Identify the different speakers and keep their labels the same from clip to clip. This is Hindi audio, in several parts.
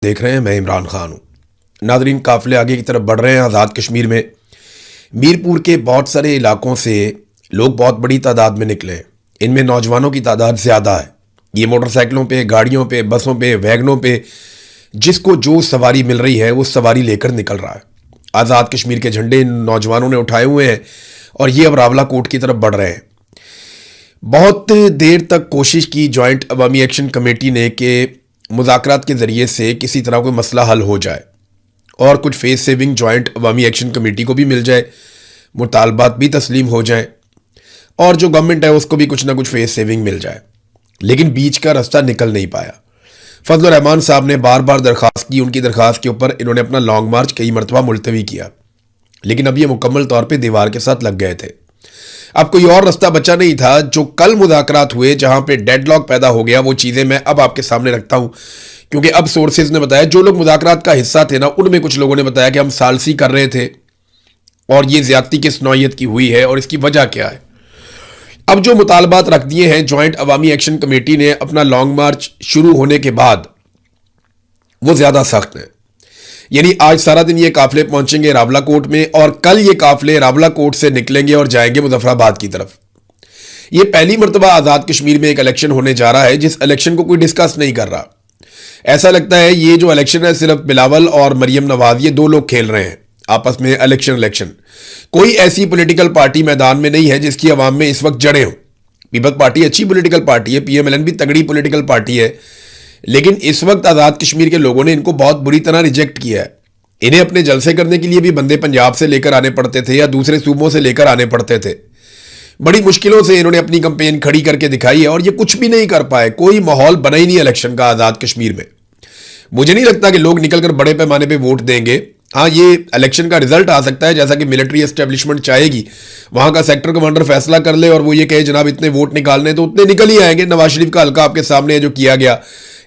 Speaker 1: देख रहे हैं, मैं इमरान खान हूँ। नादरीन, काफिले आगे की तरफ बढ़ रहे हैं। आज़ाद कश्मीर में मीरपुर के बहुत सारे इलाकों से लोग बहुत बड़ी तादाद में निकले हैं। इनमें नौजवानों की तादाद ज़्यादा है। ये मोटरसाइकिलों पे, गाड़ियों पे, बसों पे, वैगनों पे जिसको जो सवारी मिल रही है वो सवारी लेकर निकल रहा है। आज़ाद कश्मीर के झंडे इन नौजवानों ने उठाए हुए हैं और ये अब रावलाकोट की तरफ बढ़ रहे हैं। बहुत देर तक कोशिश की जॉइंट अवामी एक्शन कमेटी ने कि मुज़ाकरात के ज़रिए से किसी तरह कोई मसला हल हो जाए और कुछ फेस सेविंग जॉइंट अवामी एक्शन कमेटी को भी मिल जाए, मुतालबात भी तस्लीम हो जाए और जो गवर्नमेंट है उसको भी कुछ ना कुछ फेस सेविंग मिल जाए। लेकिन बीच का रास्ता निकल नहीं पाया। फजल रहमान साहब ने बार बार दरख्वास्त की। उनकी दरख्वास्त के ऊपर इन्होंने अपना लॉन्ग मार्च कई मरतबा मुलतवी किया, लेकिन अब ये मुकम्मल तौर पर दीवार के साथ लग गए थे। अब कोई और रास्ता बचा नहीं था। जो कल मुज़ाकरात हुए जहां पे डेडलॉक पैदा हो गया, वो चीज़ें मैं अब आपके सामने रखता हूं, क्योंकि अब सोर्सेज ने बताया, जो लोग मुज़ाकरात का हिस्सा थे ना, उनमें कुछ लोगों ने बताया कि हम सालसी कर रहे थे और ये ज्यादती किस नौयत की हुई है और इसकी वजह क्या है। अब जो मुतालबात रख दिए हैं जॉइंट अवामी एक्शन कमेटी ने अपना लॉन्ग मार्च शुरू होने के बाद, वो ज़्यादा सख्त है। यानी आज सारा दिन ये काफिले पहुंचेंगे रावलाकोट में और कल ये काफिले रावलाकोट से निकलेंगे और जाएंगे मुजफ्फराबाद की तरफ। ये पहली मरतबा आज़ाद कश्मीर में एक इलेक्शन होने जा रहा है जिस इलेक्शन को कोई डिस्कस नहीं कर रहा। ऐसा लगता है ये जो इलेक्शन है सिर्फ बिलावल और मरियम नवाज, ये दो लोग खेल रहे हैं आपस में इलेक्शन। कोई ऐसी पॉलिटिकल पार्टी मैदान में नहीं है जिसकी अवाम में इस वक्त जड़ें हो। पीपल्स पार्टी अच्छी पॉलिटिकल पार्टी है, PMLN भी तगड़ी पॉलिटिकल पार्टी है, लेकिन इस वक्त आज़ाद कश्मीर के लोगों ने इनको बहुत बुरी तरह रिजेक्ट किया है। इन्हें अपने जलसे करने के लिए भी बंदे पंजाब से लेकर आने पड़ते थे या दूसरे सूबों से लेकर आने पड़ते थे। बड़ी मुश्किलों से इन्होंने अपनी कैंपेन खड़ी करके दिखाई है और ये कुछ भी नहीं कर पाए। कोई माहौल बना ही नहीं इलेक्शन का आज़ाद कश्मीर में। मुझे नहीं लगता कि लोग निकलकर बड़े पैमाने पर वोट देंगे। हाँ, ये इलेक्शन का रिजल्ट आ सकता है जैसा कि मिलिट्री एस्टेब्लिशमेंट चाहेगी। वहां का सेक्टर कमांडर फैसला कर ले और वो ये कहे जनाब इतने वोट निकालने, तो उतने निकल ही आएंगे। नवाज शरीफ का हल्का आपके सामने है जो किया गया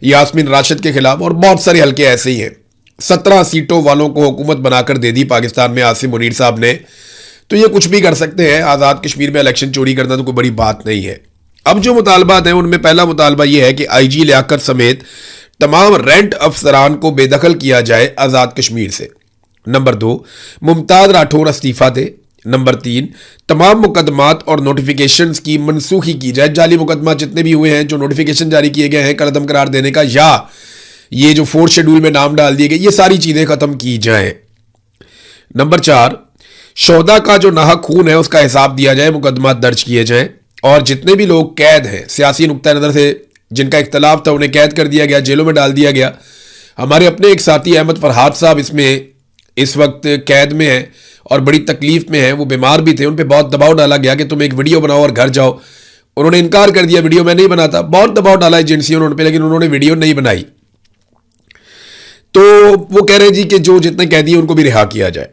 Speaker 1: यास्मीन राशिद के खिलाफ, और बहुत सारे हल्के ऐसे ही हैं। 17 सीटों वालों को हुकूमत बनाकर दे दी पाकिस्तान में आसिम मुनीर साहब ने, तो ये कुछ भी कर सकते हैं। आज़ाद कश्मीर में इलेक्शन चोरी करना तो कोई बड़ी बात नहीं है। अब जो मुतालबात हैं उनमें पहला मुतालबा यह है कि IG लियाकत समेत तमाम रेंट अफसरान को बेदखल किया जाए आज़ाद कश्मीर से। नंबर 2, मुमताज राठौर इस्तीफा दे। नंबर 3, तमाम मुकदमात और नोटिफिकेशंस की मनसूखी की जाए। जाली मुकदमा जितने भी हुए हैं, जो नोटिफिकेशन जारी किए गए हैं कलअदम करार देने का, या ये जो 4th शेड्यूल में नाम डाल दिए गए, ये सारी चीजें खत्म की जाएं। नंबर 4, शोहदा का जो नाहक खून है उसका हिसाब दिया जाए, मुकदमा दर्ज किए जाएं और जितने भी लोग कैद हैं सियासी नुक्ता नजर से, जिनका इख्तलाफ था, उन्हें कैद कर दिया गया, जेलों में डाल दिया गया। हमारे अपने एक साथी अहमद फरहाद साहब इसमें इस वक्त कैद में हैं और बड़ी तकलीफ में हैं। वो बीमार भी थे, उन पर बहुत दबाव डाला गया कि तुम एक वीडियो बनाओ और घर जाओ। उन्होंने इनकार कर दिया, वीडियो मैं नहीं बनाता। बहुत दबाव डाला एजेंसियों ने उन पर, लेकिन उन्होंने वीडियो नहीं बनाई। तो वो कह रहे जी कि जो जितने कैदी हैं उनको भी रिहा किया जाए।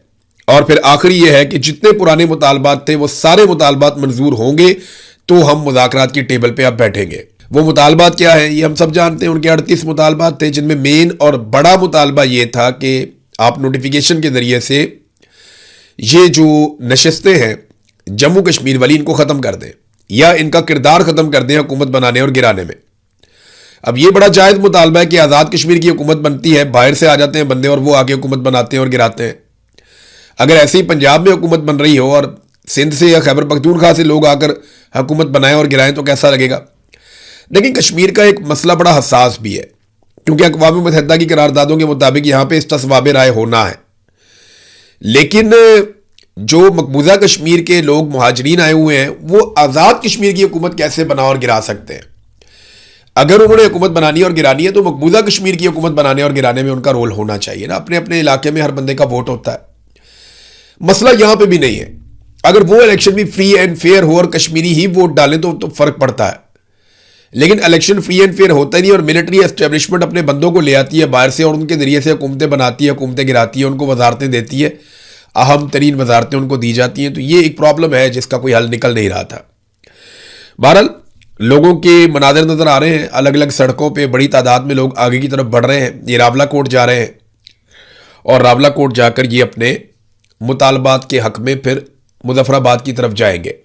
Speaker 1: और फिर आखिरी ये है कि जितने पुराने मुतालबात थे वो सारे मुतालबात मंजूर होंगे तो हम मुज़ाकरात की टेबल पे अब बैठेंगे। वो मुतालबात क्या है ये हम सब जानते हैं। उनके 38 मुतालबात थे, जिनमें मेन और बड़ा मुतालबा ये था कि आप नोटिफिकेशन के जरिए से ये जो नशस्तें हैं जम्मू कश्मीर वाली, इनको ख़त्म कर दें या इनका किरदार ख़त्म कर दें हुकूमत बनाने और गिराने में। अब ये बड़ा जायज़ मुतालबा है कि आज़ाद कश्मीर की हुकूमत बनती है, बाहर से आ जाते हैं बंदे और वो आके हुकूमत बनाते हैं और गिराते हैं। अगर ऐसे ही पंजाब में हुकूमत बन रही हो और सिंध से या खैबर पख्तूनख्वा से लोग आकर हुकूमत बनाएं और गिराएं तो कैसा लगेगा। लेकिन कश्मीर का एक मसला बड़ा हसास भी है, क्योंकि अक़वाम मुत्तहिदा की करारदादों के मुताबिक यहाँ पे इस्तिस्वाब राय होना है। लेकिन जो मकबूजा कश्मीर के लोग मुहाजिरीन आए हुए हैं वो आज़ाद कश्मीर की हुकूमत कैसे बना और गिरा सकते हैं। अगर उन्होंने हुकूमत बनानी और गिरानी है तो मकबूजा कश्मीर की हुकूमत बनाने और गिराने में उनका रोल होना चाहिए ना। अपने अपने इलाके में हर बंदे का वोट होता है। मसला यहां पे भी नहीं है। अगर वो इलेक्शन भी फ्री एंड फेयर हो और कश्मीरी ही वोट डालें तो फर्क पड़ता है। लेकिन इलेक्शन फ्री एंड फेयर होता ही नहीं और मिलिट्री एस्टेब्लिशमेंट अपने बंदों को ले आती है बाहर से और उनके जरिए से हुकूमतें बनाती है, हुकूमतें गिराती है, उनको वजारतें देती है, अहम तरीन वजारतें उनको दी जाती हैं। तो ये एक प्रॉब्लम है जिसका कोई हल निकल नहीं रहा था। बहरहाल लोगों के मनाज़र नजर आ रहे हैं, अलग अलग सड़कों पे बड़ी तादाद में लोग आगे की तरफ बढ़ रहे हैं। ये रावलाकोट जा रहे हैं और रावलाकोट जाकर ये अपने मुतालबात के हक में फिर मुजफ्फराबाद की तरफ जाएंगे।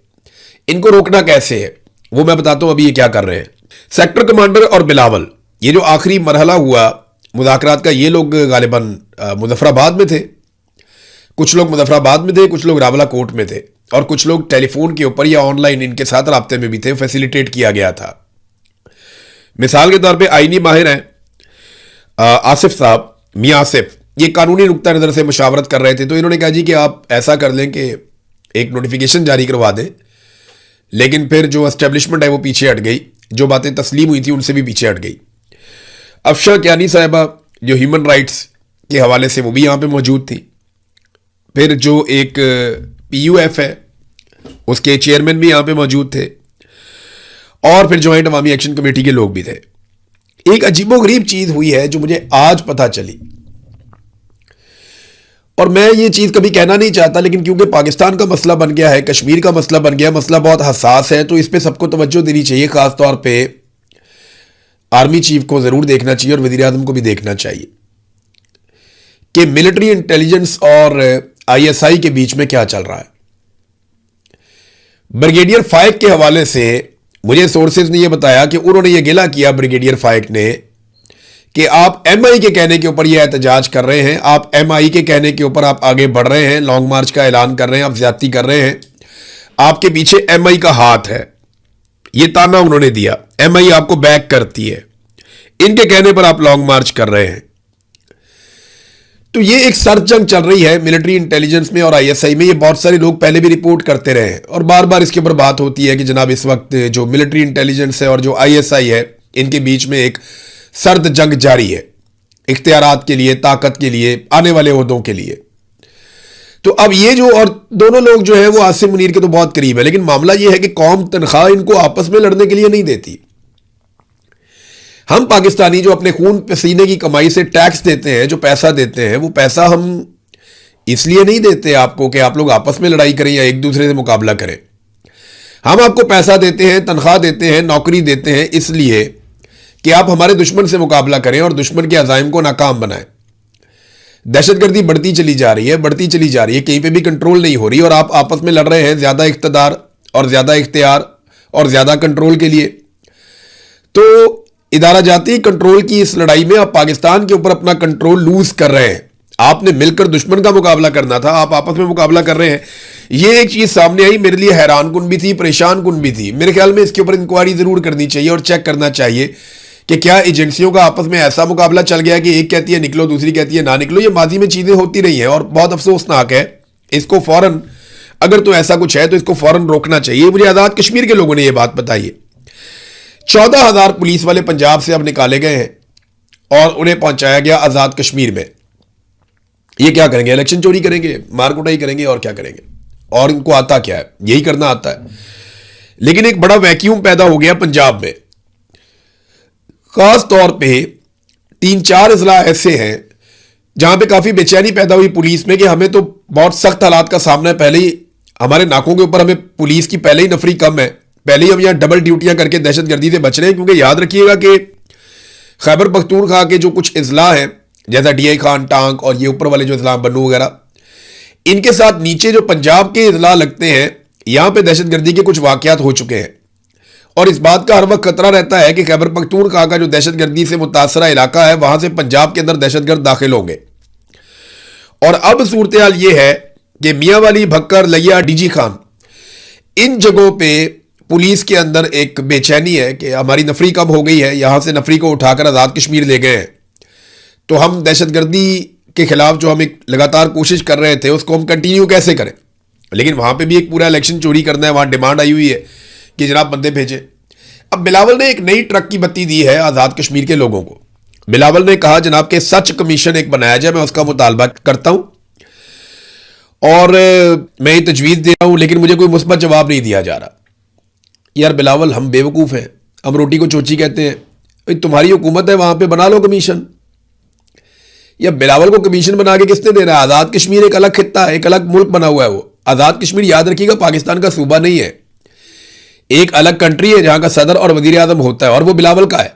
Speaker 1: इनको रोकना कैसे है वो मैं बताता हूं। अभी ये क्या कर रहे हैं। सेक्टर कमांडर और बिलावल, ये जो आखिरी मरहला हुआ मुज़ाकरात का ये लोग गालिबन मुजफ्फराबाद में थे, कुछ लोग मुजफ्फराबाद में थे, कुछ लोग रावलाकोट में थे, और कुछ लोग टेलीफोन के ऊपर या ऑनलाइन इनके साथ राब्ते में भी थे, फैसिलिटेट किया गया था। मिसाल के तौर पे आईनी माहिर हैं आसिफ साहब, मियाँ आसिफ, ये कानूनी नुक्ता नज़र से मुशावरत कर रहे थे, तो इन्होंने कहा जी कि आप ऐसा कर लें कि एक नोटिफिकेशन जारी करवा दें, लेकिन फिर जो एस्टेब्लिशमेंट है वो पीछे हट गई, जो बातें तस्लीम हुई थी उनसे भी पीछे हट गई। अफशा कियानी साहिबा जो ह्यूमन राइट्स के हवाले से वो भी यहाँ पे मौजूद थी। फिर जो एक PUF है उसके चेयरमैन भी यहाँ पे मौजूद थे, और फिर ज्वाइंट अवामी एक्शन कमेटी के लोग भी थे। एक अजीबोगरीब चीज हुई है जो मुझे आज पता चली, और मैं ये चीज कभी कहना नहीं चाहता, लेकिन क्योंकि पाकिस्तान का मसला बन गया है, कश्मीर का मसला बन गया है, मसला बहुत हसास है, तो इस पे सबको तवज्जो देनी चाहिए। खास तौर पे आर्मी चीफ को जरूर देखना चाहिए और वजीर आजम को भी देखना चाहिए कि मिलिट्री इंटेलिजेंस और ISI के बीच में क्या चल रहा है। ब्रिगेडियर फाइक के हवाले से मुझे सोर्सेज ने यह बताया कि उन्होंने यह गिला किया ब्रिगेडियर फाइक ने कि आप MI के कहने के ऊपर यह एहतजाज कर रहे हैं, आप MI के कहने के ऊपर आप आगे बढ़ रहे हैं, लॉन्ग मार्च का ऐलान कर रहे हैं, आप ज्यादती कर रहे हैं, आपके पीछे MI का हाथ है। यह ताना उन्होंने दिया, MI आपको बैक करती है, इनके कहने पर आप लॉन्ग मार्च कर रहे हैं। तो ये एक सरजंग चल रही है मिलिट्री इंटेलिजेंस में और ISI में। ये बहुत सारे लोग पहले भी रिपोर्ट करते रहे हैं और बार बार इसके ऊपर बात होती है कि जनाब इस वक्त जो मिलिट्री इंटेलिजेंस है और जो ISI है, इनके बीच में एक सर्द जंग जारी है, इख्तियारात के लिए, ताकत के लिए, आने वाले ओहदों के लिए। तो अब ये जो, और दोनों लोग जो है वो आसिम मुनीर के तो बहुत करीब है, लेकिन मामला ये है कि कौम तनख्वाह इनको आपस में लड़ने के लिए नहीं देती। हम पाकिस्तानी जो अपने खून पसीने की कमाई से टैक्स देते हैं, जो पैसा देते हैं, वो पैसा हम इसलिए नहीं देते आपको कि आप लोग आपस में लड़ाई करें या एक दूसरे से मुकाबला करें। हम आपको पैसा देते हैं, तनख्वाह देते हैं, नौकरी देते हैं इसलिए कि आप हमारे दुश्मन से मुकाबला करें और दुश्मन के अज़ाइम को नाकाम बनाएं। दहशतगर्दी बढ़ती चली जा रही है, बढ़ती चली जा रही है, कहीं पे भी कंट्रोल नहीं हो रही, और आप आपस में लड़ रहे हैं ज्यादा इख्तियार और ज्यादा इख्तियार और ज्यादा कंट्रोल के लिए। तो इदारा जाती कंट्रोल की इस लड़ाई में आप पाकिस्तान के ऊपर अपना कंट्रोल लूज कर रहे हैं। आपने मिलकर दुश्मन का मुकाबला करना था, आप आपस में मुकाबला कर रहे हैं। ये एक चीज सामने आई, मेरे लिए हैरान कुन भी थी, परेशान कुन भी थी। मेरे ख्याल में इसके ऊपर इंक्वायरी जरूर करनी चाहिए और चेक करना चाहिए कि क्या एजेंसियों का आपस में ऐसा मुकाबला चल गया कि एक कहती है निकलो, दूसरी कहती है ना निकलो। ये माजी में चीजें होती रही हैं और बहुत अफसोसनाक है। इसको फौरन, अगर तो ऐसा कुछ है तो इसको फौरन रोकना चाहिए। मुझे आजाद कश्मीर के लोगों ने यह बात बताई है। 14,000 पुलिस वाले पंजाब से अब निकाले गए हैं और उन्हें पहुंचाया गया आजाद कश्मीर में। ये क्या करेंगे? इलेक्शन चोरी करेंगे, मारकुटाई करेंगे, और क्या करेंगे? और इनको आता क्या है? यही करना आता है। लेकिन एक बड़ा वैक्यूम पैदा हो गया पंजाब में। खास तौर पे 3-4 अजला ऐसे हैं जहां पे काफी बेचैनी पैदा हुई पुलिस में कि हमें तो बहुत सख्त हालात का सामना है। पहले ही हमारे नाकों के ऊपर हमें पुलिस की पहले ही नफरी कम है, पहले ही हम यहां डबल ड्यूटियां करके दहशतगर्दी से बच रहे हैं। क्योंकि याद रखिएगा कि खैबर पख्तूनख्वा के जो कुछ अजला हैं, जैसा DI खान, टांक और ये ऊपर वाले जो अजला बन्नू वगैरह, इनके साथ नीचे जो पंजाब के अजला लगते हैं, यहां पे दहशतगर्दी के कुछ वाकयात हो चुके हैं। और इस बात का हर वक्त खतरा रहता है कि खैबर पख्तूनख्वा का जो दहशतगर्दी से मुतासरा इलाका है, वहां से पंजाब के अंदर दहशतगर्द दाखिल होंगे। और अब सूरत हाल यह है कि मियांवाली, भक्कर, लिया, DG खान, इन जगहों पे पुलिस के अंदर एक बेचैनी है कि हमारी नफरी कम हो गई है, यहां से नफरी को उठाकर आजाद कश्मीर ले गए हैं, तो हम दहशतगर्दी के खिलाफ जो हम एक लगातार कोशिश कर रहे थे उसको हम कंटिन्यू कैसे करें। लेकिन वहां पे भी एक पूरा इलेक्शन चोरी करना है, वहां डिमांड आई हुई है कि जनाब बंदे भेजे। अब बिलावल ने एक नई ट्रक की बत्ती दी है आजाद कश्मीर के लोगों को। बिलावल ने कहा जनाब के सच कमीशन एक बनाया जाए, मैं उसका मुतालबा करता हूं और मैं ये तजवीज़ दे रहा हूं, लेकिन मुझे कोई मुस्बत जवाब नहीं दिया जा रहा। यार बिलावल, हम बेवकूफ़ हैं, हम रोटी को चोची कहते हैं। भाई तुम्हारी हुकूमत है, वहां पे बना लो कमीशन। या बिलावल को कमीशन बना के किसने देना है? आज़ाद कश्मीर एक अलग खित्ता है, एक अलग मुल्क बना हुआ है। वो आज़ाद कश्मीर, याद रखिएगा, पाकिस्तान का सूबा नहीं है, एक अलग कंट्री है जहां का सदर और वजीर आजम होता है, और वो बिलावल का है।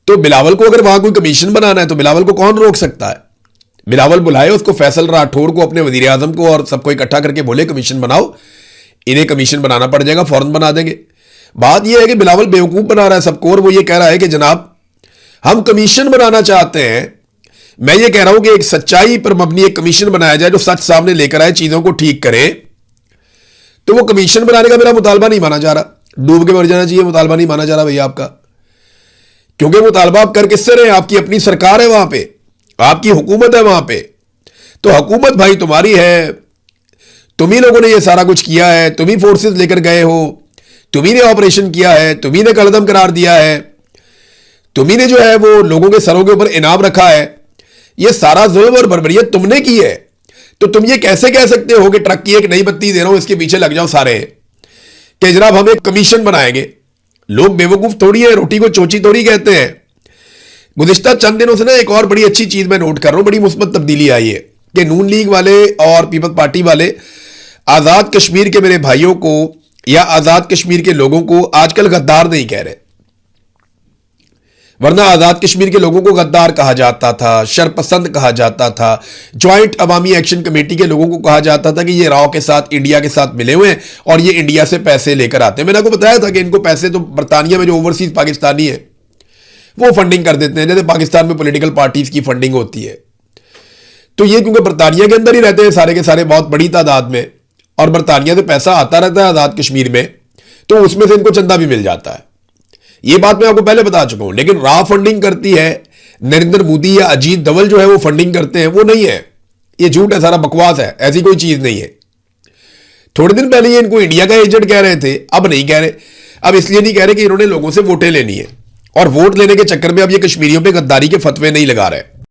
Speaker 1: तो बिलावल को अगर वहां कोई कमीशन बनाना है तो बिलावल को कौन रोक सकता है? बिलावल बुलाए उसको, फैसल राठौर को, अपने वजीर आजम को, और सबको इकट्ठा करके बोले कमीशन बनाओ। इन्हें कमीशन बनाना पड़ जाएगा, फौरन बना देंगे। बात यह है कि बिलावल बेवकूफ बना रहा है सबको, और वो ये कह रहा है कि जनाब हम कमीशन बनाना चाहते हैं। मैं ये कह रहा हूं कि एक सच्चाई पर मबनी एक कमीशन बनाया जाए जो सच सामने लेकर आए, चीजों को ठीक करे। तो वो कमीशन बनाने का मेरा मुतालबा नहीं माना जा रहा, डूब के मर जाना चाहिए मुतालबा नहीं माना जा रहा भैया आपका, क्योंकि मुतालबा आप कर किससे रहे? आपकी अपनी सरकार है वहां पे, आपकी हुकूमत है वहां पे। तो हुकूमत भाई तुम्हारी है, तुम ही लोगों ने ये सारा कुछ किया है, तुम ही फोर्सेस लेकर गए हो, तुम ही ने ऑपरेशन किया है, तुम ही ने कलदम करार दिया है, तुम ही ने जो है वो लोगों के सरों के ऊपर इनाम रखा है। ये सारा जुल्म और बर्बरियत तुमने की है। तो तुम ये कैसे कह सकते हो कि ट्रक की एक नई बत्ती दे रहा हूं, इसके पीछे लग जाओ सारे कि जनाब हम एक कमीशन बनाएंगे? लोग बेवकूफ थोड़ी है, रोटी को चोची थोड़ी कहते हैं। गुज़िश्ता चंद दिनों से ना एक और बड़ी अच्छी चीज मैं नोट कर रहा हूं, बड़ी मुस्बत तब्दीली आई है कि नून लीग वाले और पीपल्स पार्टी वाले आजाद कश्मीर के मेरे भाइयों को या आजाद कश्मीर के लोगों को आजकल गद्दार नहीं कह रहे, वरना आजाद कश्मीर के लोगों को गद्दार कहा जाता था, शरपसंद कहा जाता था, ज्वाइंट अवामी एक्शन कमेटी के लोगों को कहा जाता था कि ये राव के साथ, इंडिया के साथ मिले हुए हैं और ये इंडिया से पैसे लेकर आते हैं। मैंने आपको बताया था कि इनको पैसे तो बरतानिया में जो ओवरसीज पाकिस्तानी है वो फंडिंग कर देते हैं, जैसे पाकिस्तान में पॉलिटिकल पार्टीज की फंडिंग होती है। तो ये क्योंकि बरतानिया के अंदर ही रहते हैं सारे के सारे बहुत बड़ी तादाद में, और बरतानिया से पैसा आता रहता है आजाद कश्मीर में, तो उसमें से इनको चंदा भी मिल जाता है। ये बात मैं आपको पहले बता चुका हूं। लेकिन राव फंडिंग करती है, नरेंद्र मोदी या अजीत डवल जो है वो फंडिंग करते हैं, वो नहीं है। ये झूठ है, सारा बकवास है, ऐसी कोई चीज नहीं है। थोड़े दिन पहले ये इनको इंडिया का एजेंट कह रहे थे, अब नहीं कह रहे। अब इसलिए नहीं कह रहे कि इन्होंने लोगों से वोटें लेनी है, और वोट लेने के चक्कर में अब ये कश्मीरियों पे गद्दारी के फतवे नहीं लगा रहे।